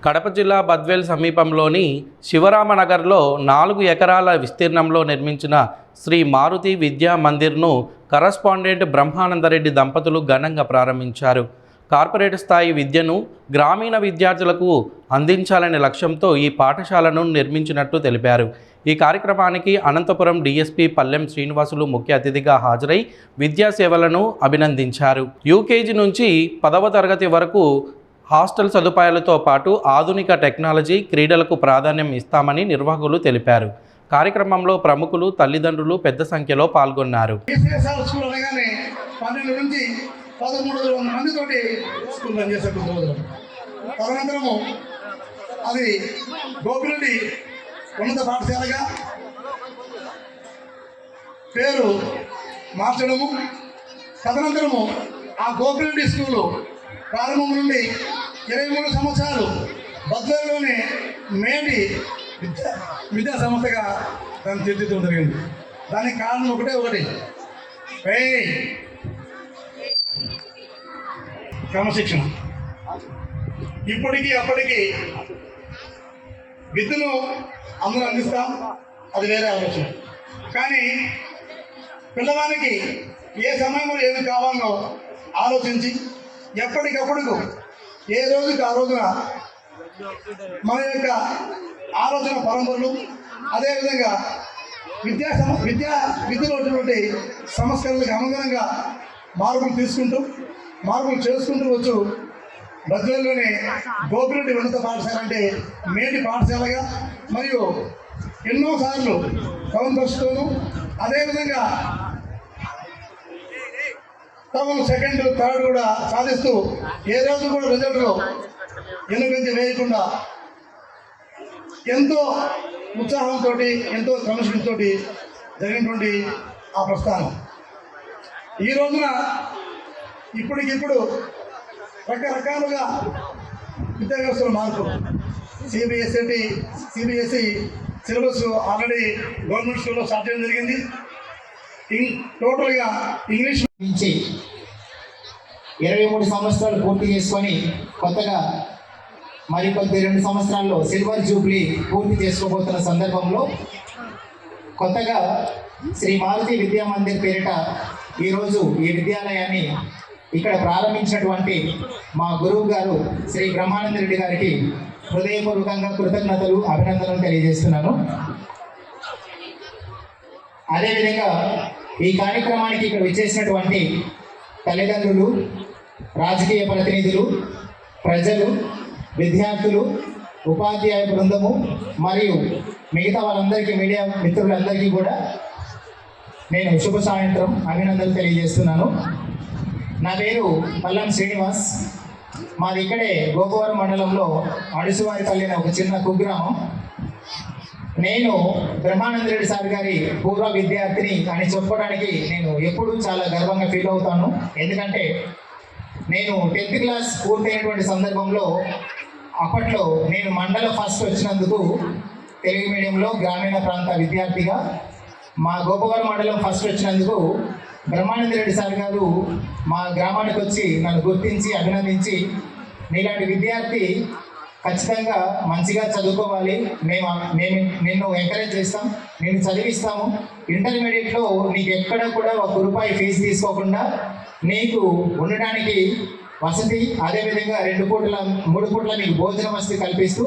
కడప జిల్లా బద్వేల్ సమీపంలోని శివరామనగర్లో 4 ఎకరాల విస్తీర్ణంలో నిర్మించిన శ్రీ మారుతి విద్యా మందిర్ను కరస్పాండెంట్ బ్రహ్మానందరెడ్డి దంపతులు ఘనంగా ప్రారంభించారు. కార్పొరేట్ స్థాయి విద్యను గ్రామీణ విద్యార్థులకు అందించాలనే లక్ష్యంతో ఈ పాఠశాలను నిర్మించినట్టు తెలిపారు. ఈ కార్యక్రమానికి అనంతపురం డీఎస్పీ పల్లెం శ్రీనివాసులు ముఖ్య అతిథిగా హాజరై విద్యా సేవలను అభినందించారు. యూకేజీ నుంచి 10వ తరగతి వరకు హాస్టల్ సదుపాయాలతో పాటు ఆధునిక టెక్నాలజీ, క్రీడలకు ప్రాధాన్యం ఇస్తామని నిర్వాహకులు తెలిపారు. కార్యక్రమంలో ప్రముఖులు, తల్లిదండ్రులు పెద్ద సంఖ్యలో పాల్గొన్నారు. 12 నుంచి 1300 మందితోటి స్కూల్ రన్ చేసేటప్పుడు తదనంతరము అది గోపిరెడ్డి ఉన్నత పాఠశాలగా పేరు మార్చడము, తదనంతరము ఆ గోపిరెడ్డి స్కూలు ప్రారంభం నుండి 23 సంవత్సరాలు బద్వేలులోనే మేటి విద్యా సంస్థగా దాన్ని తీర్చిదిద్దడం జరిగింది. దానికి కారణం ఒకటి క్రమశిక్షణ. ఇప్పటికీ అప్పటికి విద్యను అందరూ అందిస్తాం, అది వేరే ఆలోచన. కానీ పిల్లవానికి ఏ సమయంలో ఏమి కావాలో ఆలోచించి ఎప్పటికప్పుడు ఏ రోజుకి ఆ రోజున మన యొక్క ఆలోచన పరంపరలు, అదేవిధంగా విద్యలో ఉన్నటువంటి సంస్కరణలకు అనుగుణంగా మార్పులు చేసుకుంటూ వచ్చు. బద్వేలులోనే గోపిరెడ్డి ఉన్నత పాఠశాల అంటే మేటి పాఠశాలగా మరియు ఎన్నోసార్లు టౌన్ బస్సుతోనూ, అదేవిధంగా టౌన్ 2nd, 3rd కూడా సాధిస్తూ ఏ రోజు కూడా రిజల్ట్లో ఎన్నుకంచి వేయకుండా ఎంతో ఉత్సాహంతో, ఎంతో క్రమశిక్షణతో జరిగినటువంటి ఆ ప్రస్థానం ఈ రోజున ఇప్పటికిప్పుడు రకరకాలుగా విద్యా వ్యవస్థలో మార్పు. సిబిఎస్ఈ సిలబస్ ఆల్రెడీ గవర్నమెంట్ స్కూల్లో స్టార్ట్ చేయడం జరిగింది. టోటల్గా ఇంగ్లీష్ నుంచి 23 సంవత్సరాలు పూర్తి చేసుకొని కొత్తగా మరికొద్ది 2 సంవత్సరాల్లో సిల్వర్ జూబ్లీ పూర్తి చేసుకోబోతున్న సందర్భంలో కొత్తగా శ్రీ మారుతి విద్యా మందిర్ పేరిట ఈరోజు ఈ విద్యాలయాన్ని ఇక్కడ ప్రారంభించినటువంటి మా గురువు గారు శ్రీ బ్రహ్మానందరెడ్డి గారికి హృదయపూర్వకంగా కృతజ్ఞతలు, అభినందనలు తెలియజేస్తున్నాను. అదేవిధంగా ఈ కార్యక్రమానికి ఇక్కడ విచ్చేసినటువంటి తల్లిదండ్రులు, రాజకీయ ప్రతినిధులు, ప్రజలు, విద్యార్థులు, ఉపాధ్యాయ బృందము మరియు మిగతా వాళ్ళందరికీ, మీడియా మిత్రులందరికీ కూడా నేను శుభ సాయంత్రం అభినందనలు తెలియజేస్తున్నాను. నా పేరు పల్లెం శ్రీనివాస్. మాది ఇక్కడే గోపవరం మండలంలో అడుసువారిపల్లి అనే ఒక చిన్న కుగ్రామం. నేను బ్రహ్మానందరెడ్డి సార్ గారి పూర్వ విద్యార్థిని అని చెప్పడానికి నేను ఎప్పుడూ చాలా గర్వంగా ఫీల్ అవుతాను. ఎందుకంటే నేను 10th క్లాస్ పూర్తయినటువంటి సందర్భంలో అప్పట్లో నేను మండల ఫస్ట్ వచ్చినందుకు తెలుగు మీడియంలో గ్రామీణ ప్రాంత విద్యార్థిగా, మా గోపవరం మండలం ఫస్ట్ వచ్చినందుకు బ్రహ్మానందరెడ్డి సార్ గారు మా గ్రామానికి వచ్చి నన్ను గుర్తించి అభినందించి, నీలాంటి విద్యార్థి ఖచ్చితంగా మంచిగా చదువుకోవాలి, మేము నిన్ను ఎంకరేజ్ చేస్తాం, నేను చదివిస్తాము, ఇంటర్మీడియట్లో నీకు ఎక్కడ కూడా ₹1 ఫీజు తీసుకోకుండా నీకు ఉండడానికి వసతి, అదేవిధంగా 2 పూటల 3 పూటల నీకు భోజన వసతి కల్పిస్తూ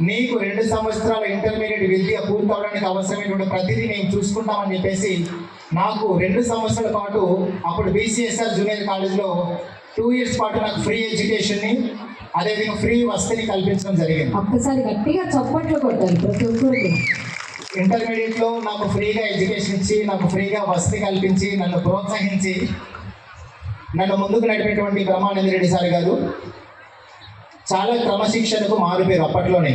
నీకు 2 సంవత్సరాల ఇంటర్మీడియట్ విద్య పూర్తి అవడానికి అవసరమైనటువంటి ప్రతిదీ మేము చూసుకుంటామని చెప్పేసి నాకు 2 సంవత్సరాల పాటు అప్పుడు BCSR జూనియర్ కాలేజ్లో 2 ఇయర్స్ పాటు నాకు ఫ్రీ ఎడ్యుకేషన్ని, అదేవిధంగా ఫ్రీ వసతిని కల్పించడం జరిగింది. ఒక్కసారి గట్టిగా చప్పట్లు కొట్టాలి ప్రతి ఒక్కరికి. ఇంటర్మీడియట్లో నాకు ఫ్రీగా ఎడ్యుకేషన్ ఇచ్చి, నాకు ఫ్రీగా వసతి కల్పించి, నన్ను ప్రోత్సహించి నన్ను ముందుకు నడిపేటువంటి బ్రహ్మానందరెడ్డి సార్ గారు చాలా క్రమశిక్షణకు మారుపేరు. అప్పట్లోనే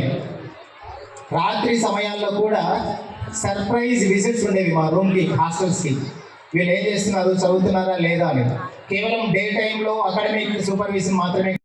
రాత్రి సమయాల్లో కూడా సర్ప్రైజ్ విజిట్స్ ఉండేవి మా రూమ్కి, హాస్టల్స్కి. వీళ్ళు ఏం చేస్తున్నారు, చదువుతున్నారా లేదా అని. కేవలం డే టైంలో అకాడమిక్ సూపర్విజన్ మాత్రమే